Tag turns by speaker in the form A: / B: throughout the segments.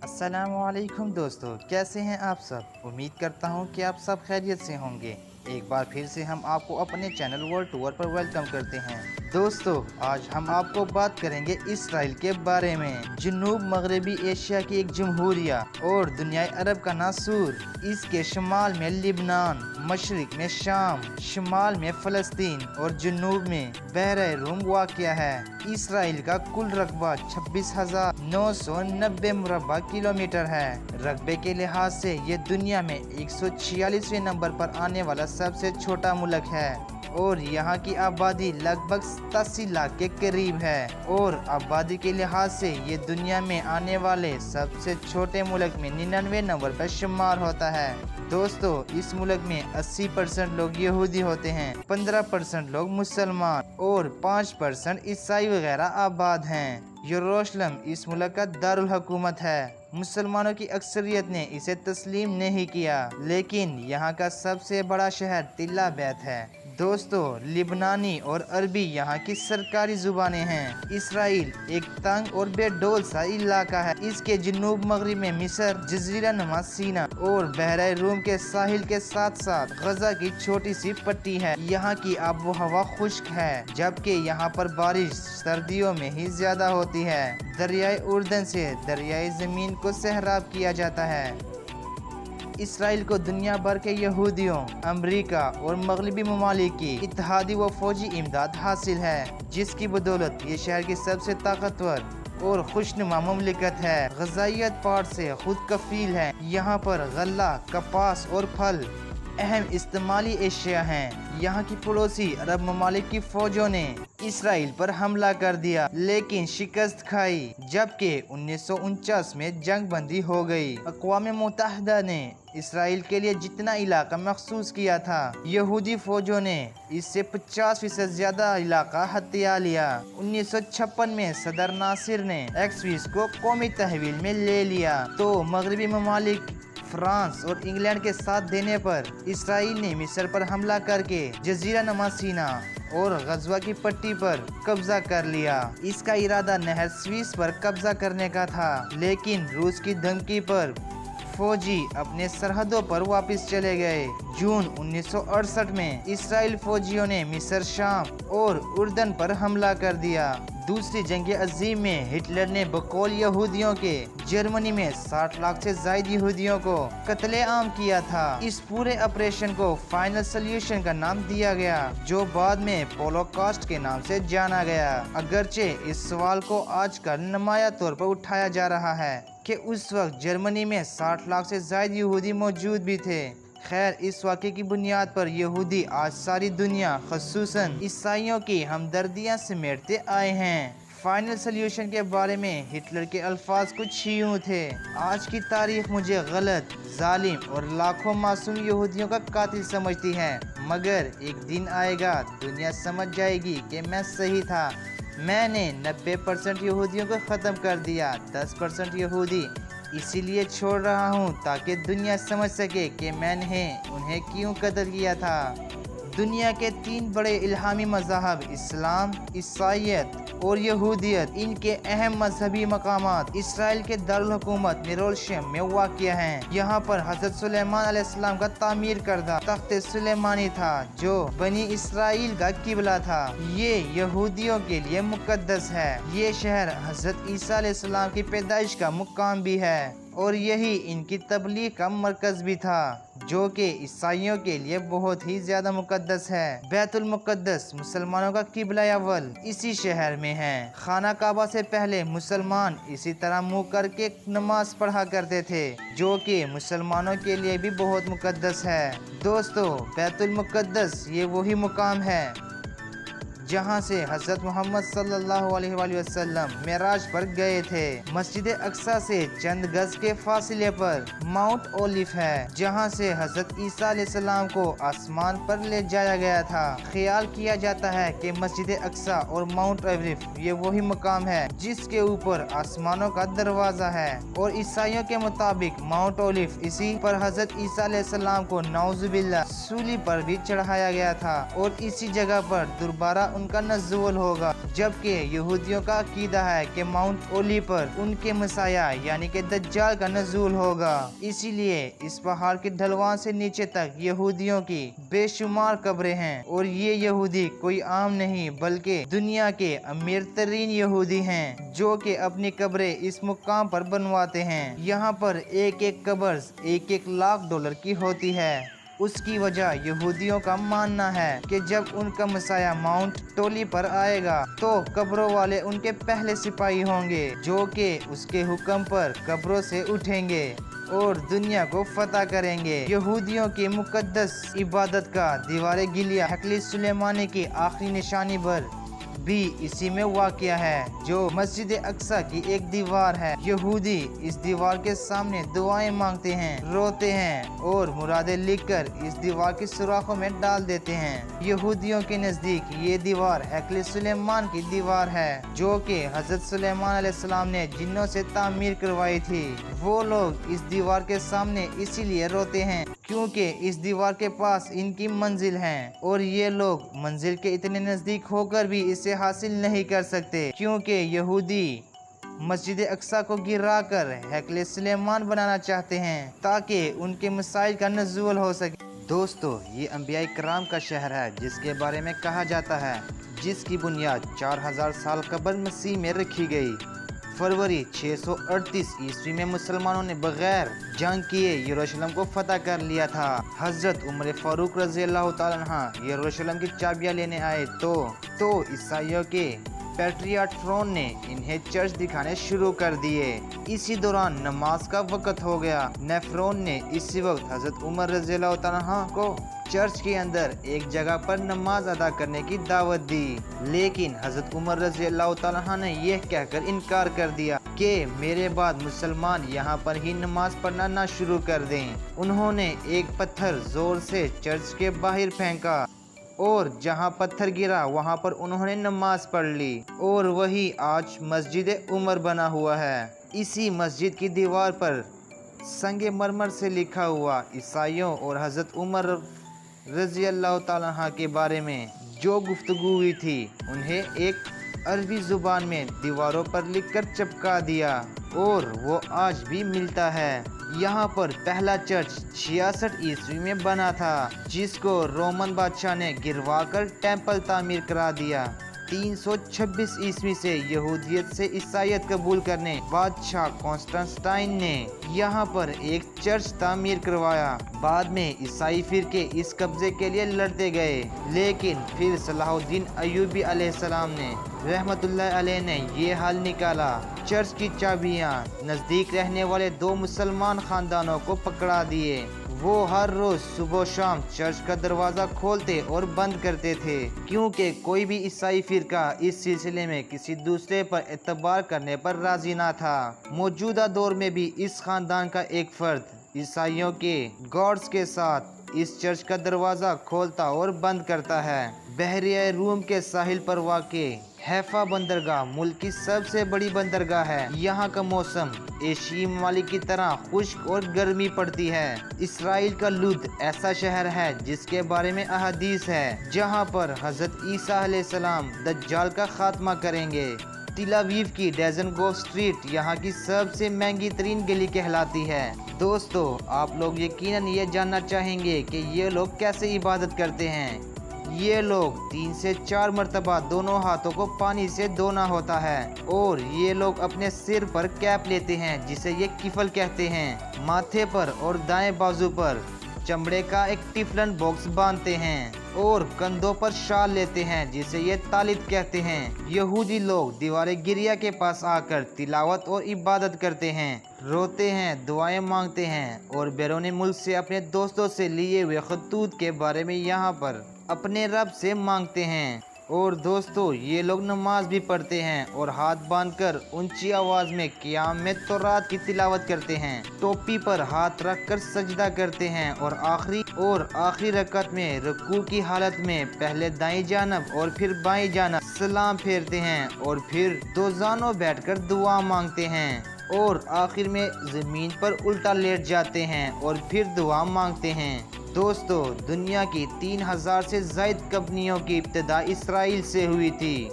A: السلام علیکم دوستو، کیسے ہیں آپ سب؟ امید کرتا ہوں کہ آپ سب خیریت سے ہوں گے۔ ایک بار پھر سے ہم آپ کو اپنے چینل ورلڈ ٹور پر ویلکم کرتے ہیں۔ دوستو، آج ہم آپ کو بات کریں گے اسرائیل کے بارے میں۔ جنوب مغربی ایشیا کی ایک جمہوریہ اور دنیائے عرب کا ناسور۔ اس کے شمال میں لبنان، مشرق میں شام، شمال میں فلسطین اور جنوب میں بحیرہ روم واقع ہے۔ اسرائیل کا کل رقبہ 26,990 مربع کلومیٹر ہے۔ رقبے کے لحاظ سے یہ دنیا میں 146ویں نمبر پر آنے والا سب سے چھوٹا ملک ہے اور یہاں کی آبادی لگ بھگ 87 لاکھ کے قریب ہے اور آبادی کے لحاظ سے یہ دنیا میں آنے والے سب سے چھوٹے ملک میں 99 نمبر پر شمار ہوتا ہے۔ دوستو، اس ملک میں 80% لوگ یہودی ہوتے ہیں، 15% لوگ مسلمان اور 5% عیسائی وغیرہ آباد ہیں۔ یروشلم اس ملک کا دارالحکومت ہے۔ مسلمانوں کی اکثریت نے اسے تسلیم نہیں کیا، لیکن یہاں کا سب سے بڑا شہر تل ابیب ہے۔ دوستو، لبنانی اور عربی یہاں کی سرکاری زبانیں ہیں۔ اسرائیل ایک تنگ اور بے ڈول سا علاقہ ہے۔ اس کے جنوب مغرب میں مصر، جزیرہ نما سینا اور بحیرہ روم کے ساحل کے ساتھ ساتھ غزہ کی چھوٹی سی پٹی ہے۔ یہاں کی آب و ہوا خشک ہے، جبکہ یہاں پر بارش سردیوں میں ہی زیادہ ہوتی ہے۔ دریائے اردن سے دریائے زمین کو سیراب کیا جاتا ہے۔ اسرائیل کو دنیا بھر کے یہودیوں، امریکہ اور مغربی ممالک کی اتحادی و فوجی امداد حاصل ہے، جس کی بدولت یہ شہر کی سب سے طاقتور اور خوشنما مملکت ہے۔ غذائیت پاٹ سے خود کفیل ہے۔ یہاں پر غلہ، کپاس اور پھل اہم استعمالی اشیاء ہیں۔ یہاں کی پڑوسی عرب ممالک کی فوجوں نے اسرائیل پر حملہ کر دیا لیکن شکست کھائی، جبکہ 1949 میں جنگ بندی ہو گئی۔ اقوام متحدہ نے اسرائیل کے لیے جتنا علاقہ مخصوص کیا تھا، یہودی فوجوں نے اس سے 50% زیادہ علاقہ ہتھیا لیا۔ 1956 میں صدر ناصر نے ایکسوس کو قومی تحویل میں لے لیا تو مغربی ممالک فرانس اور انگلینڈ کے ساتھ دینے پر اسرائیل نے مصر پر حملہ کر کے جزیرہ نما سینا اور غزہ کی پٹی پر قبضہ کر لیا۔ اس کا ارادہ نہر سوئس پر قبضہ کرنے کا تھا، لیکن روس کی دھمکی پر فوجی اپنے سرحدوں پر واپس چلے گئے۔ جون 1968 میں اسرائیل فوجیوں نے مصر، شام اور اردن پر حملہ کر دیا۔ دوسری جنگ عظیم میں ہٹلر نے بقول یہودیوں کے جرمنی میں 60 لاکھ سے زائد یہودیوں کو قتل عام کیا تھا۔ اس پورے آپریشن کو فائنل سلیوشن کا نام دیا گیا، جو بعد میں ہولوکاسٹ کے نام سے جانا گیا۔ اگرچہ اس سوال کو آج کل نمایاں طور پر اٹھایا جا رہا ہے کہ اس وقت جرمنی میں 60 لاکھ سے زائد یہودی موجود بھی تھے۔ خیر، اس واقعے کی بنیاد پر یہودی آج ساری دنیا خصوصاً عیسائیوں کی ہمدردیاں سمیٹتے آئے ہیں۔ فائنل سلیوشن کے بارے میں ہٹلر کے الفاظ کچھ یوں تھے: آج کی تاریخ مجھے غلط، ظالم اور لاکھوں معصوم یہودیوں کا قاتل سمجھتی ہے، مگر ایک دن آئے گا دنیا سمجھ جائے گی کہ میں صحیح تھا۔ میں نے 90% یہودیوں کو ختم کر دیا، 10% یہودی اسی لیے چھوڑ رہا ہوں تاکہ دنیا سمجھ سکے کہ میں نے انہیں کیوں قتل کیا تھا۔ دنیا کے 3 بڑے الہامی مذاہب اسلام، عیسائیت اور یہودیت، ان کے اہم مذہبی مقامات اسرائیل کے دارالحکومت یروشلم میں واقع ہیں۔ یہاں پر حضرت سلیمان علیہ السلام کا تعمیر کردہ تخت سلیمانی تھا، جو بنی اسرائیل کا قبلہ تھا۔ یہ یہودیوں کے لیے مقدس ہے۔ یہ شہر حضرت عیسیٰ علیہ السلام کی پیدائش کا مقام بھی ہے اور یہی ان کی تبلیغ کا مرکز بھی تھا، جو کہ عیسائیوں کے لیے بہت ہی زیادہ مقدس ہے۔ بیت المقدس مسلمانوں کا قبلہ اول اسی شہر میں ہے۔ خانہ کعبہ سے پہلے مسلمان اسی طرح منہ کر کے نماز پڑھا کرتے تھے، جو کہ مسلمانوں کے لیے بھی بہت مقدس ہے۔ دوستو، بیت المقدس یہ وہی مقام ہے جہاں سے حضرت محمد صلی اللہ علیہ وآلہ وسلم معراج پر گئے تھے۔ مسجد اقصی سے چند گز کے فاصلے پر ماؤنٹ اولیف ہے، جہاں سے حضرت عیسیٰ علیہ السلام کو آسمان پر لے جایا گیا تھا۔ خیال کیا جاتا ہے کہ مسجد اقصی اور ماؤنٹ اولیف یہ وہی مقام ہے جس کے اوپر آسمانوں کا دروازہ ہے، اور عیسائیوں کے مطابق ماؤنٹ اولیف اسی پر حضرت عیسیٰ علیہ السلام کو نعوذ باللہ سولی پر بھی چڑھایا گیا تھا، اور اسی جگہ پر دوبارہ ان کا نزول ہوگا، جبکہ یہودیوں کا عقیدہ ہے کہ ماؤنٹ اولی پر ان کے مسیح یعنی کہ دجال کا نزول ہوگا۔ اسی لیے اس پہاڑ کے ڈھلوان سے نیچے تک یہودیوں کی بے شمار قبریں ہیں، اور یہ یہودی کوئی عام نہیں بلکہ دنیا کے امیر ترین یہودی ہیں، جو کہ اپنی قبریں اس مقام پر بنواتے ہیں۔ یہاں پر ایک ایک قبر 1-1 لاکھ ڈالر کی ہوتی ہے۔ اس کی وجہ یہودیوں کا ماننا ہے کہ جب ان کا مسیح ماؤنٹ ٹولی پر آئے گا تو قبروں والے ان کے پہلے سپاہی ہوں گے، جو کہ اس کے حکم پر قبروں سے اٹھیں گے اور دنیا کو فتح کریں گے۔ یہودیوں کی مقدس عبادت کا دیوار گلیہ ہیکل سلیمانی کی آخری نشانی پر بھی اسی میں واقع ہے، جو مسجد اقصی کی ایک دیوار ہے۔ یہودی اس دیوار کے سامنے دعائیں مانگتے ہیں، روتے ہیں اور مرادیں لکھ کر اس دیوار کی سوراخوں میں ڈال دیتے ہیں۔ یہودیوں کے نزدیک یہ دیوار ہیکل سلیمان کی دیوار ہے، جو کہ حضرت سلیمان علیہ السلام نے جنوں سے تعمیر کروائی تھی۔ وہ لوگ اس دیوار کے سامنے اسی لیے روتے ہیں کیونکہ اس دیوار کے پاس ان کی منزل ہے، اور یہ لوگ منزل کے اتنے نزدیک ہو کر بھی اسے حاصل نہیں کر سکتے، کیونکہ یہودی مسجد اقصی کو گرا کر ہیکل سلیمان بنانا چاہتے ہیں تاکہ ان کے مسائل کا نزول ہو سکے۔ دوستو، یہ انبیاء کرام کا شہر ہے جس کے بارے میں کہا جاتا ہے، جس کی بنیاد 4000 سال قبل مسیح میں رکھی گئی۔ فروری 638 عیسوی میں مسلمانوں نے بغیر جنگ کیے یروشلم کو فتح کر لیا تھا۔ حضرت عمر فاروق رضی اللہ تعالیٰ عنہ یروشلم کی چابیاں لینے آئے تو عیسائیوں کے پیٹریارٹ فرون نے انہیں چرچ دکھانے شروع کر دیے۔ اسی دوران نماز کا وقت ہو گیا۔ نیفرون نے اسی وقت حضرت عمر رضی اللہ تعالیٰ عنہ کو چرچ کے اندر ایک جگہ پر نماز ادا کرنے کی دعوت دی، لیکن حضرت عمر رضی اللہ تعالیٰ عنہ نے یہ کہہ کر انکار کر دیا کہ میرے بعد مسلمان یہاں پر ہی نماز پڑھنا نہ شروع کر دیں۔ انہوں نے ایک پتھر زور سے چرچ کے باہر پھینکا، اور جہاں پتھر گرا وہاں پر انہوں نے نماز پڑھ لی، اور وہی آج مسجد عمر بنا ہوا ہے۔ اسی مسجد کی دیوار پر سنگ مرمر سے لکھا ہوا عیسائیوں اور حضرت عمر رضی اللہ تعالیٰ عنہ کے بارے میں جو گفتگو ہوئی تھی، انہیں ایک عربی زبان میں دیواروں پر لکھ کر چپکا دیا، اور وہ آج بھی ملتا ہے۔ یہاں پر پہلا چرچ 66 عیسوی میں بنا تھا، جس کو رومن بادشاہ نے گروا کر ٹیمپل تعمیر کرا دیا۔ 326 عیسوی سے یہودیت سے عیسائیت قبول کرنے بادشاہ کانسٹنٹائن نے یہاں پر ایک چرچ تعمیر کروایا۔ بعد میں عیسائی فرقے اس قبضے کے لیے لڑتے گئے، لیکن پھر صلاح الدین ایوبی علیہ السلام نے رحمت اللہ علیہ نے یہ حل نکالا۔ چرچ کی چابیاں نزدیک رہنے والے 2 مسلمان خاندانوں کو پکڑا دیے۔ وہ ہر روز صبح و شام چرچ کا دروازہ کھولتے اور بند کرتے تھے، کیونکہ کوئی بھی عیسائی فرقہ اس سلسلے میں کسی دوسرے پر اعتبار کرنے پر راضی نہ تھا۔ موجودہ دور میں بھی اس خاندان کا ایک فرد عیسائیوں کے گارڈز کے ساتھ اس چرچ کا دروازہ کھولتا اور بند کرتا ہے۔ بحیرہ روم کے ساحل پر واقع حیفا بندرگاہ ملک کی سب سے بڑی بندرگاہ ہے۔ یہاں کا موسم ایشیائی ممالک کی طرح خشک اور گرمی پڑتی ہے۔ اسرائیل کا لد ایسا شہر ہے جس کے بارے میں احادیث ہے، جہاں پر حضرت عیسیٰ علیہ السلام دجال کا خاتمہ کریں گے۔ تل ابیب کی ڈیزنگوف اسٹریٹ یہاں کی سب سے مہنگی ترین گلی کہلاتی ہے۔ دوستو، آپ لوگ یقیناً یہ جاننا چاہیں گے کہ یہ لوگ کیسے عبادت کرتے ہیں۔ یہ لوگ 3 سے 4 مرتبہ دونوں ہاتھوں کو پانی سے دھونا ہوتا ہے، اور یہ لوگ اپنے سر پر کیپ لیتے ہیں جسے یہ کفل کہتے ہیں۔ ماتھے پر اور دائیں بازو پر چمڑے کا ایک ٹفلن باکس باندھتے ہیں، اور کندھوں پر شال لیتے ہیں جسے یہ تالت کہتے ہیں۔ یہودی لوگ دیوار گریہ کے پاس آ کر تلاوت اور عبادت کرتے ہیں، روتے ہیں، دعائیں مانگتے ہیں، اور بیرون ملک سے اپنے دوستوں سے لیے ہوئے خطوط کے بارے میں یہاں پر اپنے رب سے مانگتے ہیں۔ اور دوستو، یہ لوگ نماز بھی پڑھتے ہیں اور ہاتھ باندھ کر اونچی آواز میں قیام میں تورات کی تلاوت کرتے ہیں، ٹوپی پر ہاتھ رکھ کر سجدہ کرتے ہیں، اور آخری رکعت میں رکوع کی حالت میں پہلے دائیں جانب اور پھر بائیں جانب سلام پھیرتے ہیں، اور پھر دوزانوں بیٹھ کر دعا مانگتے ہیں، اور آخر میں زمین پر الٹا لیٹ جاتے ہیں اور پھر دعا مانگتے ہیں۔ دوستو دنیا کی 3000 سے زائد کمپنیوں کی ابتدا اسرائیل سے ہوئی تھی۔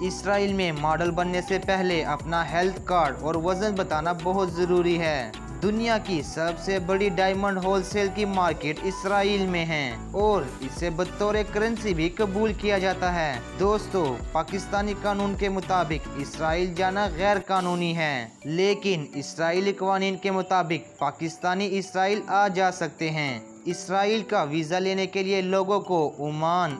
A: اسرائیل میں ماڈل بننے سے پہلے اپنا ہیلتھ کارڈ اور وزن بتانا بہت ضروری ہے۔ دنیا کی سب سے بڑی ڈائمنڈ ہول سیل کی مارکیٹ اسرائیل میں ہے اور اسے بطور کرنسی بھی قبول کیا جاتا ہے۔ دوستو پاکستانی قانون کے مطابق اسرائیل جانا غیر قانونی ہے، لیکن اسرائیلی قوانین کے مطابق پاکستانی اسرائیل آ جا سکتے ہیں۔ اسرائیل کا ویزا لینے کے لیے لوگوں کو عمان،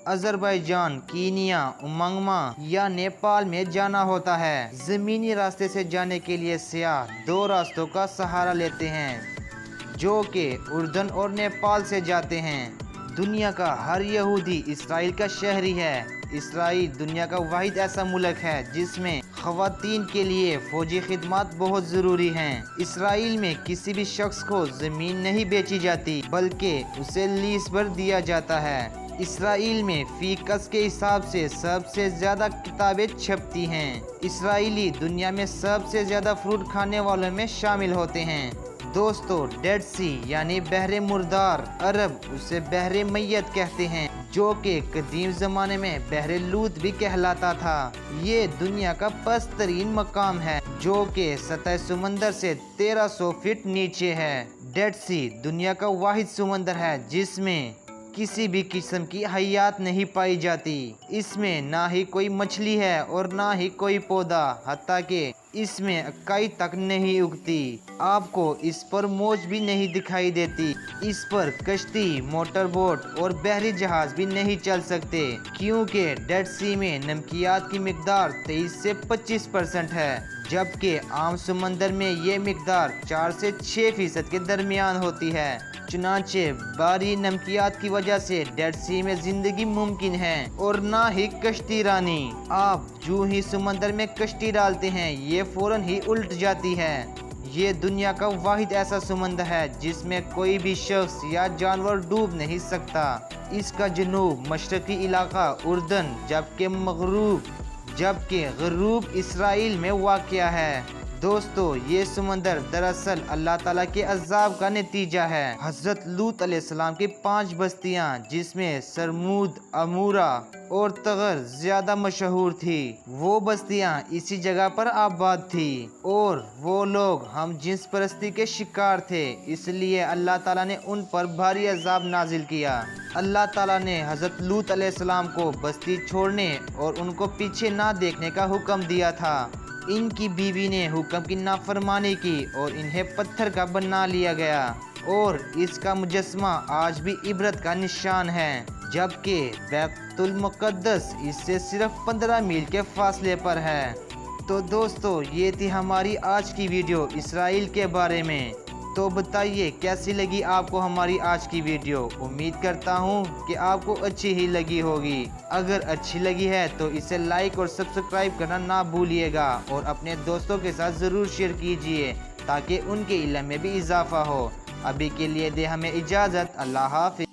A: آذربائیجان، کینیا، امنگما یا نیپال میں جانا ہوتا ہے۔ زمینی راستے سے جانے کے لیے سیاح 2 راستوں کا سہارا لیتے ہیں جو کہ اردن اور نیپال سے جاتے ہیں۔ دنیا کا ہر یہودی اسرائیل کا شہری ہے۔ اسرائیل دنیا کا واحد ایسا ملک ہے جس میں خواتین کے لیے فوجی خدمات بہت ضروری ہیں۔ اسرائیل میں کسی بھی شخص کو زمین نہیں بیچی جاتی بلکہ اسے لیز پر دیا جاتا ہے۔ اسرائیل میں فی کس کے حساب سے سب سے زیادہ کتابیں چھپتی ہیں۔ اسرائیلی دنیا میں سب سے زیادہ فروٹ کھانے والوں میں شامل ہوتے ہیں۔ دوستو ڈیڈ سی یعنی بحر مردار، عرب اسے بحر میت کہتے ہیں، جو کہ قدیم زمانے میں بحر لوط بھی کہلاتا تھا۔ یہ دنیا کا پست ترین مقام ہے جو کہ سطح سمندر سے 1300 فٹ نیچے ہے۔ ڈیڈ سی دنیا کا واحد سمندر ہے جس میں کسی بھی قسم کی حیات نہیں پائی جاتی۔ اس میں نہ ہی کوئی مچھلی ہے اور نہ ہی کوئی پودا، حتیٰ کہ اس میں اکائی تک نہیں اگتی۔ آپ کو اس پر موج بھی نہیں دکھائی دیتی۔ اس پر کشتی، موٹر بوٹ اور بحری جہاز بھی نہیں چل سکتے کیونکہ ڈیڈ سی میں نمکیات کی مقدار 23 سے 25% ہے، جبکہ عام سمندر میں یہ مقدار 4 سے 6% کے درمیان ہوتی ہے۔ چنانچہ باری نمکیات کی وجہ سے ڈیڈ سی میں زندگی ممکن ہے اور نہ ہی کشتی رانی۔ آپ جو ہی سمندر میں کشتی ڈالتے ہیں یہ فوراً ہی الٹ جاتی ہے۔ یہ دنیا کا واحد ایسا سمندر ہے جس میں کوئی بھی شخص یا جانور ڈوب نہیں سکتا۔ اس کا جنوب مشرقی علاقہ اردن جبکہ غروب اسرائیل میں واقع ہے۔ دوستو یہ سمندر دراصل اللہ تعالیٰ کے عذاب کا نتیجہ ہے۔ حضرت لوط علیہ السلام کی 5 بستیاں جس میں سرمود، عمورہ اور تغر زیادہ مشہور تھی، وہ بستیاں اسی جگہ پر آباد تھی اور وہ لوگ ہم جنس پرستی کے شکار تھے، اس لیے اللہ تعالیٰ نے ان پر بھاری عذاب نازل کیا۔ اللہ تعالیٰ نے حضرت لوط علیہ السلام کو بستی چھوڑنے اور ان کو پیچھے نہ دیکھنے کا حکم دیا تھا۔ ان کی بیوی نے حکم کی نافرمانی کی اور انہیں پتھر کا بنا لیا گیا اور اس کا مجسمہ آج بھی عبرت کا نشان ہے، جبکہ بیت المقدس اس سے صرف 15 میل کے فاصلے پر ہے۔ تو دوستو یہ تھی ہماری آج کی ویڈیو اسرائیل کے بارے میں۔ تو بتائیے کیسی لگی آپ کو ہماری آج کی ویڈیو؟ امید کرتا ہوں کہ آپ کو اچھی ہی لگی ہوگی۔ اگر اچھی لگی ہے تو اسے لائک اور سبسکرائب کرنا نہ بھولیے گا اور اپنے دوستوں کے ساتھ ضرور شیئر کیجیے تاکہ ان کے علم میں بھی اضافہ ہو۔ ابھی کے لیے دے ہمیں اجازت۔ اللہ حافظ۔